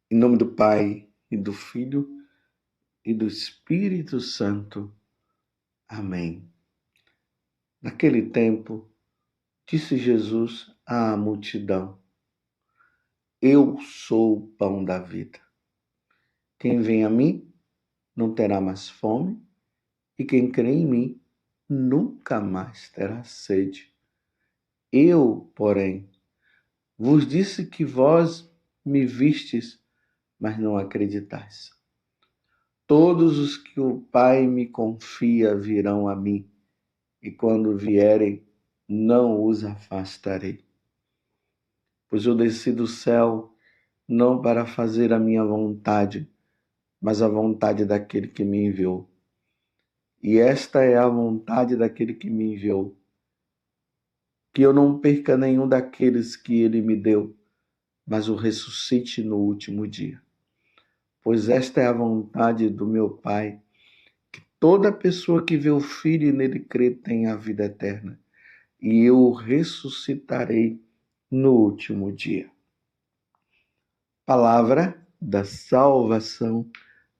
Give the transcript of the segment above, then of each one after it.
Em nome do Pai, e do Filho, e do Espírito Santo. Amém. Naquele tempo, disse Jesus à multidão: Eu sou o pão da vida. Quem vem a mim não terá mais fome, e quem crê em mim nunca mais terá sede. Eu, porém, vos disse que vós me vistes, mas não acreditais. Todos os que o Pai me confia virão a mim, e quando vierem, não os afastarei. Pois eu desci do céu não para fazer a minha vontade, mas a vontade daquele que me enviou. E esta é a vontade daquele que me enviou, que eu não perca nenhum daqueles que ele me deu, mas o ressuscite no último dia. Pois esta é a vontade do meu Pai, que toda pessoa que vê o Filho e nele crê tem a vida eterna, e eu o ressuscitarei no último dia. Palavra da salvação,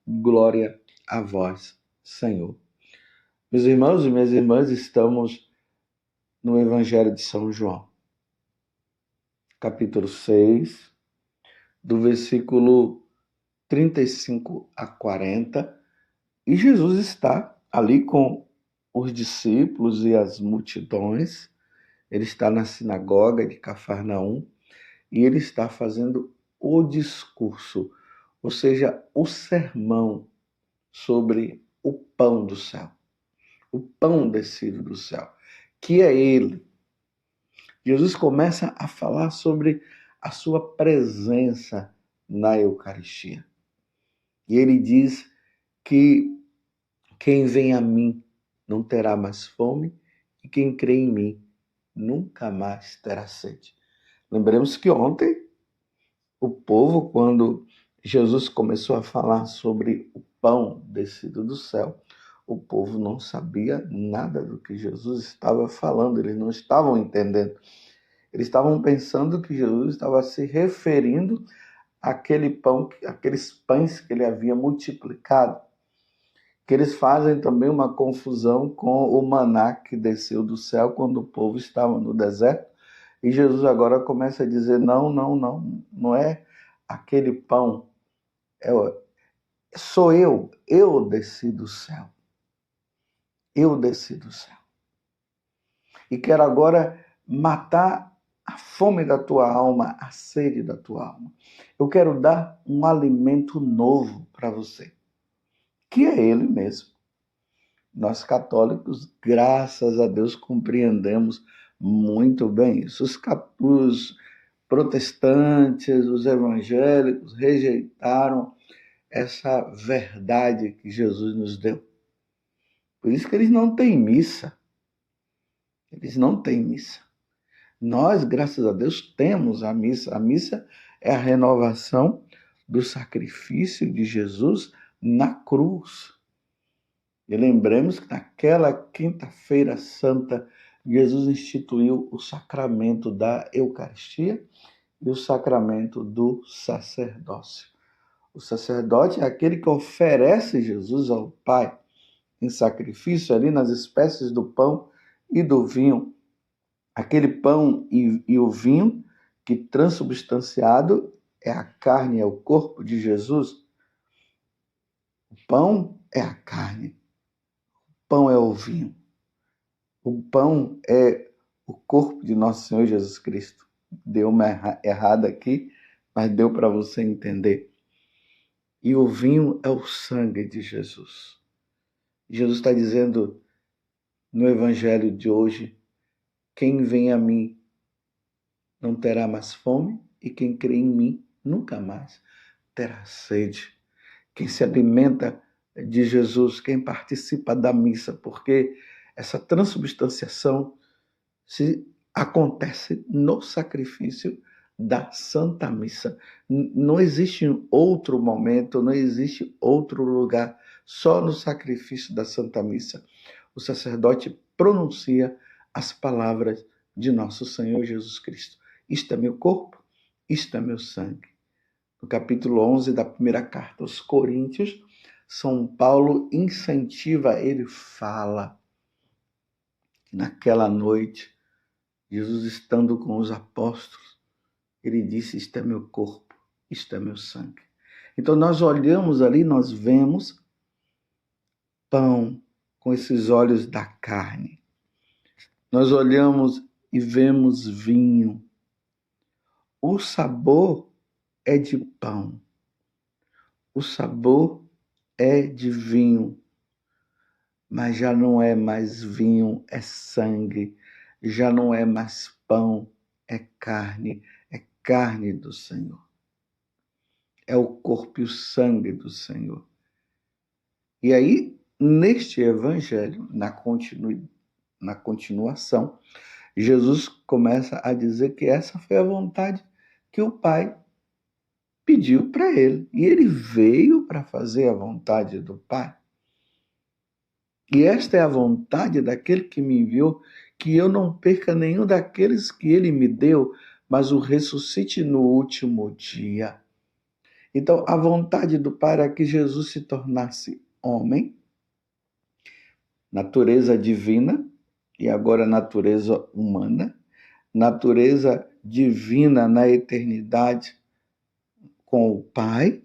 glória a vós, Senhor. Meus irmãos e minhas irmãs, estamos no Evangelho de São João, capítulo 6, do versículo 35 a 40, e Jesus está ali com os discípulos e as multidões. Ele está na sinagoga de Cafarnaum e ele está fazendo o discurso, ou seja, o sermão sobre o pão do céu, o pão descido do céu, que é ele. Jesus começa a falar sobre a sua presença na Eucaristia. E ele diz que quem vem a mim não terá mais fome, e quem crê em mim nunca mais terá sede. Lembremos que ontem o povo, quando Jesus começou a falar sobre o pão descido do céu, o povo não sabia nada do que Jesus estava falando, eles não estavam entendendo. Eles estavam pensando que Jesus estava se referindo àquele pão, àqueles pães que ele havia multiplicado, que eles fazem também uma confusão com o maná que desceu do céu quando o povo estava no deserto. E Jesus agora começa a dizer, não é aquele pão, sou eu desci do céu. Eu desci do céu. E quero agora matar a fome da tua alma, a sede da tua alma. Eu quero dar um alimento novo para você, que é ele mesmo. Nós católicos, graças a Deus, compreendemos muito bem isso. Os protestantes, os evangélicos rejeitaram essa verdade que Jesus nos deu. Por isso que eles não têm missa. Eles não têm missa. Nós, graças a Deus, temos a missa. A missa é a renovação do sacrifício de Jesus na cruz. E lembremos que naquela quinta-feira santa, Jesus instituiu o sacramento da Eucaristia e o sacramento do sacerdócio. O sacerdote é aquele que oferece Jesus ao Pai em sacrifício ali nas espécies do pão e do vinho. Aquele pão e o vinho que transubstanciado é a carne, é o corpo de Jesus. O pão é a carne, o pão é o vinho. O pão é o corpo de nosso Senhor Jesus Cristo. Deu uma errada aqui, mas deu para você entender. E o vinho é o sangue de Jesus. Jesus está dizendo no Evangelho de hoje, quem vem a mim não terá mais fome, e quem crê em mim nunca mais terá sede. Quem se alimenta de Jesus, quem participa da missa, porque essa transubstanciação acontece no sacrifício da Santa Missa. Não existe outro momento, não existe outro lugar, só no sacrifício da Santa Missa. O sacerdote pronuncia as palavras de nosso Senhor Jesus Cristo. Isto é meu corpo, isto é meu sangue. No capítulo 11 da primeira carta aos Coríntios, São Paulo incentiva, ele fala que naquela noite, Jesus estando com os apóstolos, ele disse: isto é meu corpo, isto é meu sangue. Então nós olhamos ali, nós vemos pão com esses olhos da carne. Nós olhamos e vemos vinho. O sabor é de pão. O sabor é de vinho. Mas já não é mais vinho, é sangue. Já não é mais pão, é carne do Senhor. É o corpo e o sangue do Senhor. E aí, neste evangelho, na continuação, Jesus começa a dizer que essa foi a vontade que o Pai pediu para ele. E ele veio para fazer a vontade do Pai. E esta é a vontade daquele que me enviou, que eu não perca nenhum daqueles que ele me deu, mas o ressuscite no último dia. Então, a vontade do Pai era que Jesus se tornasse homem, natureza divina, e agora natureza humana, natureza divina na eternidade com o Pai,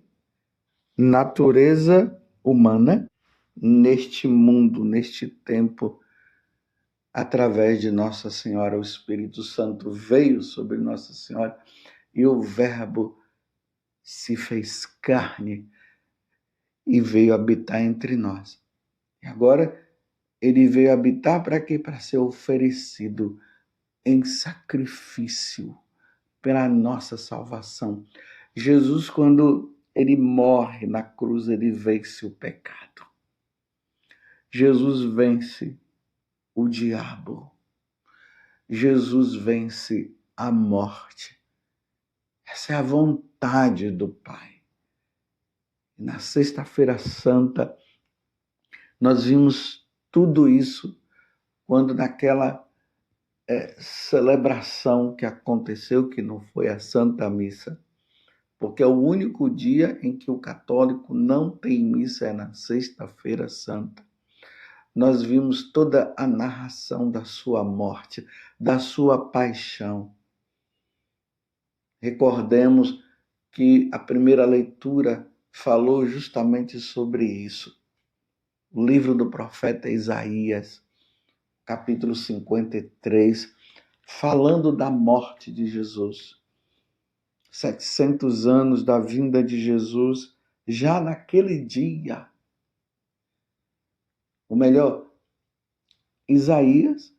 natureza humana neste mundo, neste tempo, através de Nossa Senhora. O Espírito Santo veio sobre Nossa Senhora e o Verbo se fez carne e veio habitar entre nós. E agora ele veio habitar para quê? Para ser oferecido em sacrifício pela nossa salvação. Jesus, quando ele morre na cruz, ele vence o pecado. Jesus vence o diabo. Jesus vence a morte. Essa é a vontade do Pai. E na Sexta-feira Santa, nós vimos tudo isso quando naquela celebração que aconteceu, que não foi a Santa Missa, porque é o único dia em que o católico não tem missa, é na Sexta-feira Santa. Nós vimos toda a narração da sua morte, da sua paixão. Recordemos que a primeira leitura falou justamente sobre isso. O livro do profeta Isaías, capítulo 53, falando da morte de Jesus. 700 anos da vinda de Jesus, já naquele dia. Ou melhor, Isaías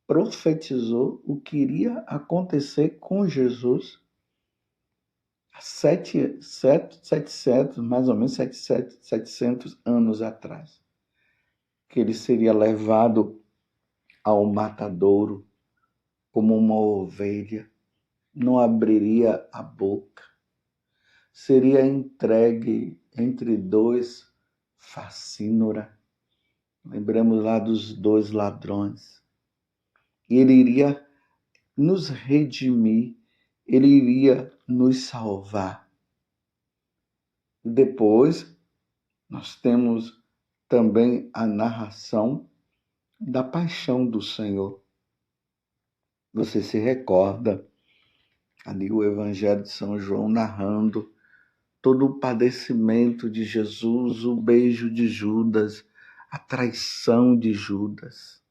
profetizou o que iria acontecer com Jesus há 700, mais ou menos 700 anos atrás. Que ele seria levado ao matadouro como uma ovelha, não abriria a boca, seria entregue entre dois facínora. Lembramos lá dos dois ladrões. E ele iria nos redimir, ele iria nos salvar. Depois, nós temos também a narração da paixão do Senhor. Você se recorda ali o Evangelho de São João narrando todo o padecimento de Jesus, o beijo de Judas, a traição de Judas.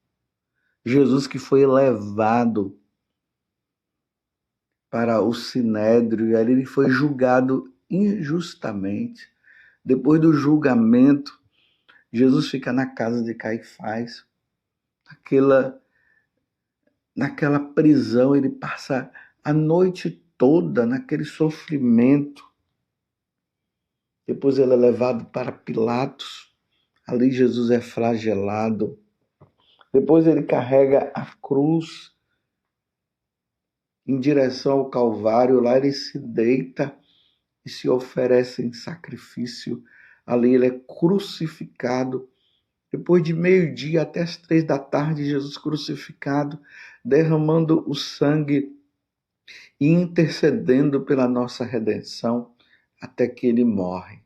Jesus que foi levado para o Sinédrio e ali ele foi julgado injustamente. Depois do julgamento, Jesus fica na casa de Caifás, naquela prisão, ele passa a noite toda naquele sofrimento. Depois ele é levado para Pilatos, ali Jesus é flagelado. Depois ele carrega a cruz em direção ao Calvário, lá ele se deita e se oferece em sacrifício. Ali ele é crucificado. Depois de meio-dia até as 3 da tarde, Jesus crucificado, derramando o sangue e intercedendo pela nossa redenção. até que ele morre.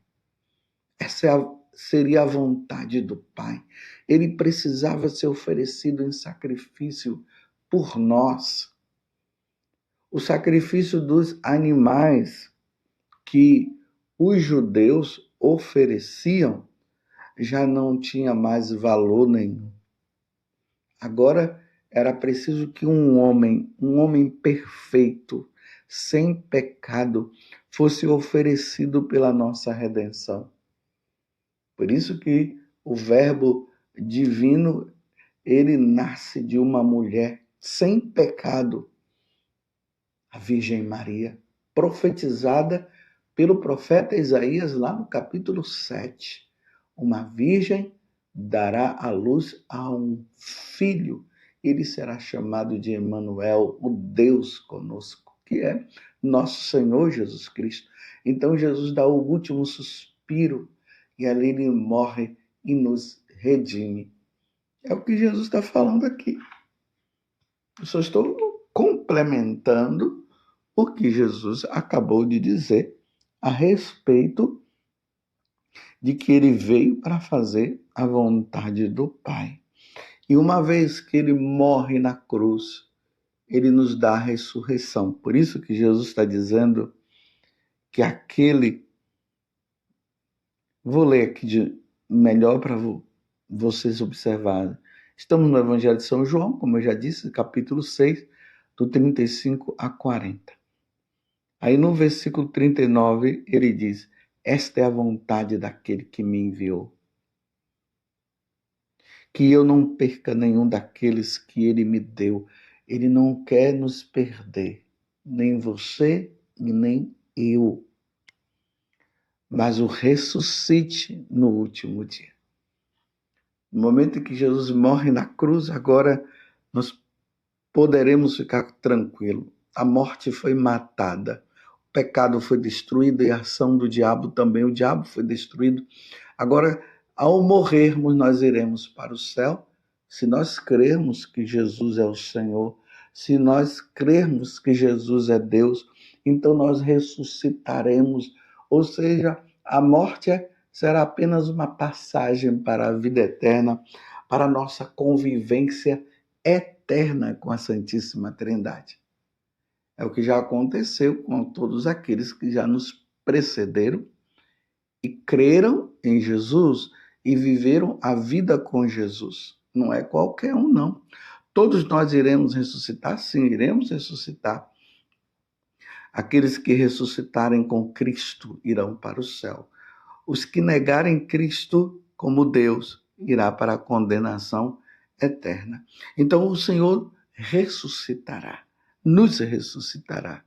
Essa seria a vontade do Pai. Ele precisava ser oferecido em sacrifício por nós. O sacrifício dos animais que os judeus ofereciam já não tinha mais valor nenhum. Agora era preciso que um homem perfeito, sem pecado, fosse oferecido pela nossa redenção. Por isso que o Verbo divino, ele nasce de uma mulher sem pecado, a Virgem Maria, profetizada pelo profeta Isaías lá no capítulo 7. Uma virgem dará à luz a um filho, ele será chamado de Emanuel, o Deus conosco, que é nosso Senhor Jesus Cristo. Então Jesus dá o último suspiro e ali ele morre e nos redime. É o que Jesus está falando aqui. Eu só estou complementando o que Jesus acabou de dizer a respeito de que ele veio para fazer a vontade do Pai. E uma vez que ele morre na cruz, ele nos dá a ressurreição. Por isso que Jesus está dizendo que aquele... Vou ler aqui melhor para vocês observarem. Estamos no Evangelho de São João, como eu já disse, capítulo 6, do 35 a 40. Aí no versículo 39, ele diz: esta é a vontade daquele que me enviou, que eu não perca nenhum daqueles que ele me deu. Ele não quer nos perder, nem você e nem eu, mas o ressuscite no último dia. No momento em que Jesus morre na cruz, agora nós poderemos ficar tranquilos. A morte foi matada, o pecado foi destruído e a ação do diabo também. O diabo foi destruído. Agora, ao morrermos, nós iremos para o céu, se nós crermos que Jesus é o Senhor, se nós crermos que Jesus é Deus, então nós ressuscitaremos. Ou seja, a morte será apenas uma passagem para a vida eterna, para a nossa convivência eterna com a Santíssima Trindade. É o que já aconteceu com todos aqueles que já nos precederam e creram em Jesus e viveram a vida com Jesus. Não é qualquer um, não. Todos nós iremos ressuscitar? Sim, iremos ressuscitar. Aqueles que ressuscitarem com Cristo irão para o céu. Os que negarem Cristo como Deus irá para a condenação eterna. Então o Senhor ressuscitará, nos ressuscitará.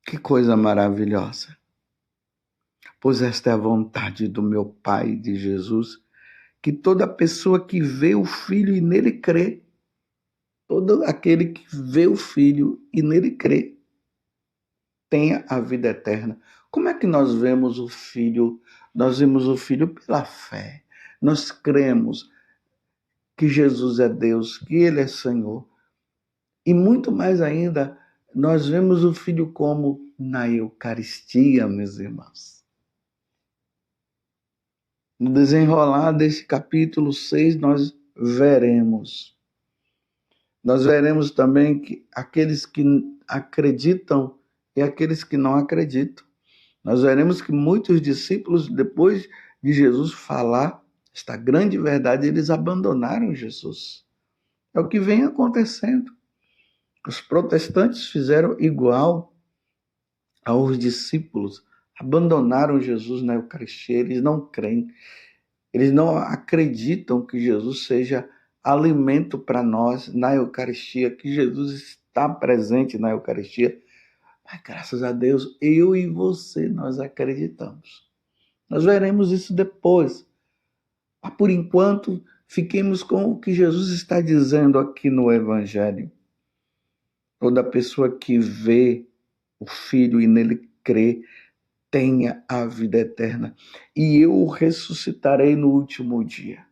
Que coisa maravilhosa! Pois esta é a vontade do meu Pai, de Jesus, que toda pessoa que vê o Filho e nele crê, todo aquele que vê o Filho e nele crê, tenha a vida eterna. Como é que nós vemos o Filho? Nós vemos o Filho pela fé. Nós cremos que Jesus é Deus, que Ele é Senhor. E muito mais ainda, nós vemos o Filho como na Eucaristia, meus irmãos. No desenrolar desse capítulo 6, nós veremos. Nós veremos também que aqueles que acreditam e aqueles que não acreditam. Nós veremos que muitos discípulos, depois de Jesus falar esta grande verdade, eles abandonaram Jesus. É o que vem acontecendo. Os protestantes fizeram igual aos discípulos, abandonaram Jesus na Eucaristia, eles não creem, eles não acreditam que Jesus seja alimento para nós na Eucaristia, que Jesus está presente na Eucaristia. Mas graças a Deus, eu e você, nós acreditamos. Nós veremos isso depois. Mas por enquanto, fiquemos com o que Jesus está dizendo aqui no Evangelho. Toda pessoa que vê o Filho e nele crê, tenha a vida eterna. E eu o ressuscitarei no último dia.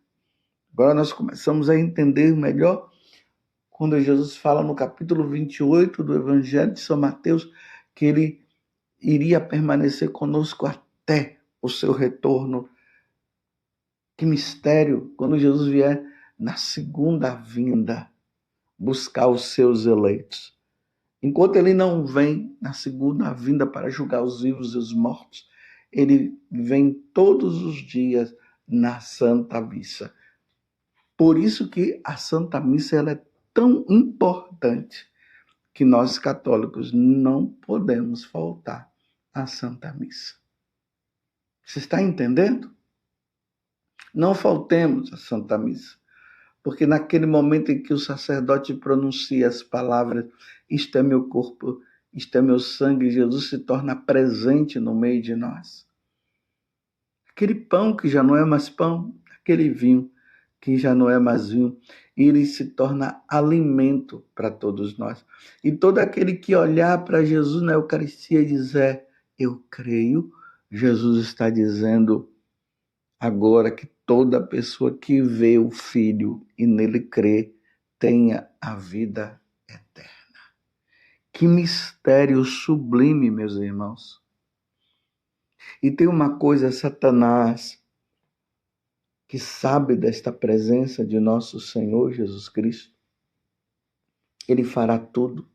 Agora nós começamos a entender melhor quando Jesus fala no capítulo 28 do Evangelho de São Mateus, que ele iria permanecer conosco até o seu retorno. Que mistério, quando Jesus vier na segunda vinda buscar os seus eleitos. Enquanto ele não vem na segunda vinda para julgar os vivos e os mortos, ele vem todos os dias na Santa Missa. Por isso que a Santa Missa ela é tão importante que nós católicos não podemos faltar à Santa Missa. Você está entendendo? Não faltemos à Santa Missa, porque naquele momento em que o sacerdote pronuncia as palavras, isto é meu corpo, isto é meu sangue, Jesus se torna presente no meio de nós. Aquele pão que já não é mais pão, aquele vinho que já não é mais vinho, ele se torna alimento para todos nós. E todo aquele que olhar para Jesus na Eucaristia e dizer, eu creio, Jesus está dizendo agora que toda pessoa que vê o Filho e nele crê tenha a vida eterna. Que mistério sublime, meus irmãos. E tem uma coisa, Satanás, que sabe desta presença de nosso Senhor Jesus Cristo, ele fará tudo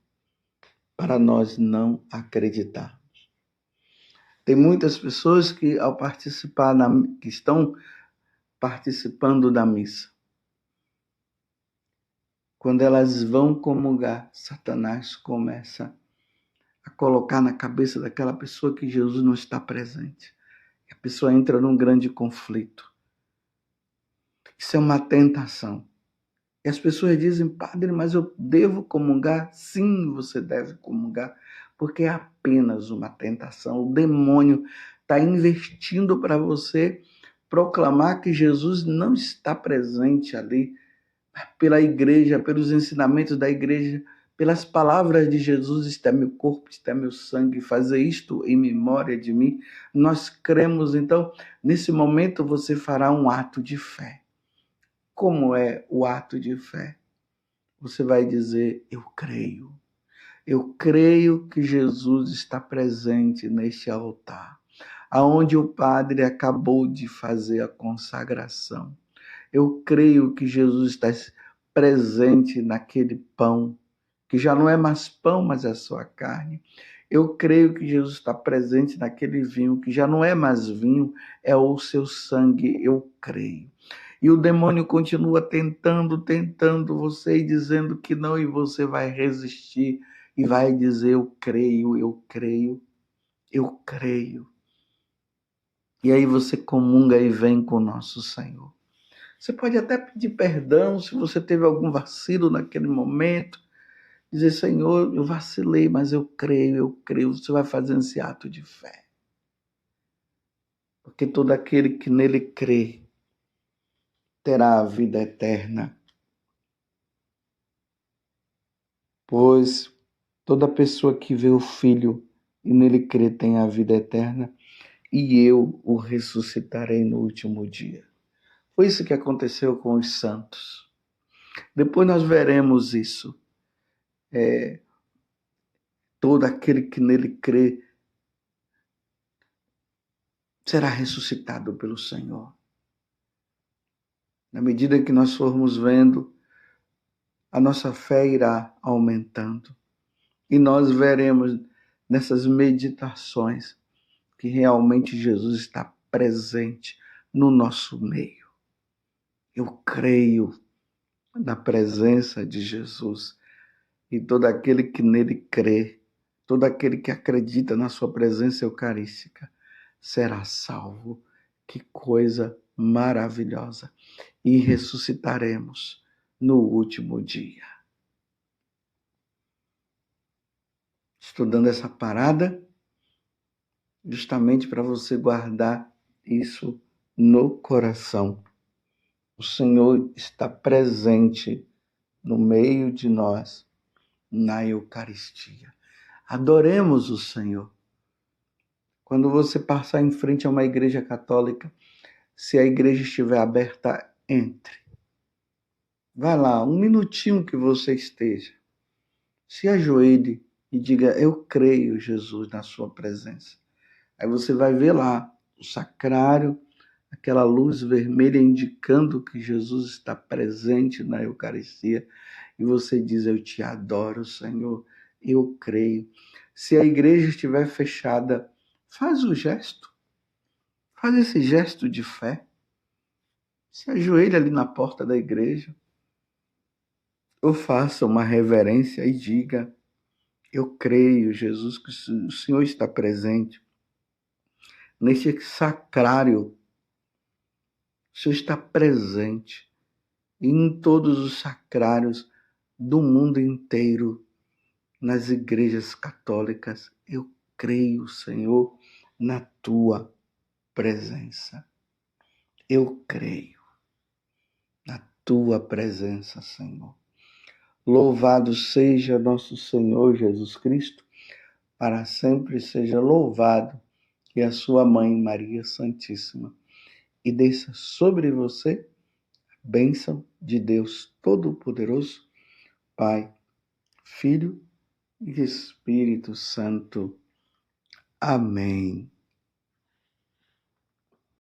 para nós não acreditarmos. Tem muitas pessoas que ao participar, que estão participando da missa, quando elas vão comungar, Satanás começa a colocar na cabeça daquela pessoa que Jesus não está presente. A pessoa entra num grande conflito. Isso é uma tentação. E as pessoas dizem, padre, mas eu devo comungar? Sim, você deve comungar, porque é apenas uma tentação. O demônio está investindo para você proclamar que Jesus não está presente ali, pela igreja, pelos ensinamentos da igreja, pelas palavras de Jesus, isto é meu corpo, isto é meu sangue, fazer isto em memória de mim. Nós cremos, então, nesse momento você fará um ato de fé. Como é o ato de fé? Você vai dizer, eu creio. Eu creio que Jesus está presente neste altar, aonde o padre acabou de fazer a consagração. Eu creio que Jesus está presente naquele pão, que já não é mais pão, mas é a sua carne. Eu creio que Jesus está presente naquele vinho, que já não é mais vinho, é o seu sangue. Eu creio. E o demônio continua tentando você e dizendo que não, e você vai resistir e vai dizer, eu creio, eu creio, eu creio. E aí você comunga e vem com o nosso Senhor. Você pode até pedir perdão se você teve algum vacilo naquele momento. Dizer, Senhor, eu vacilei, mas eu creio, eu creio. Você vai fazendo esse ato de fé. Porque todo aquele que nele crê terá a vida eterna. Pois toda pessoa que vê o Filho e nele crê tem a vida eterna, e eu o ressuscitarei no último dia. Foi isso que aconteceu com os santos. Depois nós veremos isso. Todo aquele que nele crê será ressuscitado pelo Senhor. Na medida que nós formos vendo, a nossa fé irá aumentando. E nós veremos nessas meditações que realmente Jesus está presente no nosso meio. Eu creio na presença de Jesus. E todo aquele que nele crê, todo aquele que acredita na sua presença eucarística, será salvo. Que coisa maravilhosa! E ressuscitaremos no último dia. Estou dando essa parada justamente para você guardar isso no coração. O Senhor está presente no meio de nós, na Eucaristia. Adoremos o Senhor. Quando você passar em frente a uma igreja católica, se a igreja estiver aberta, entre. Vai lá, um minutinho que você esteja. Se ajoelhe e diga: eu creio, Jesus, na sua presença. Aí você vai ver lá o sacrário, aquela luz vermelha indicando que Jesus está presente na Eucaristia. E você diz: eu te adoro, Senhor, eu creio. Se a igreja estiver fechada, faz o gesto. Faz esse gesto de fé. Se ajoelha ali na porta da igreja. Ou faça uma reverência e diga: eu creio, Jesus, que o Senhor está presente neste sacrário. O Senhor está presente em todos os sacrários do mundo inteiro, nas igrejas católicas. Eu creio, Senhor, na tua presença. Eu creio na tua presença, Senhor. Louvado seja nosso Senhor Jesus Cristo, para sempre seja louvado, e a sua mãe Maria Santíssima. E desça sobre você a bênção de Deus Todo-Poderoso, Pai, Filho e Espírito Santo. Amém.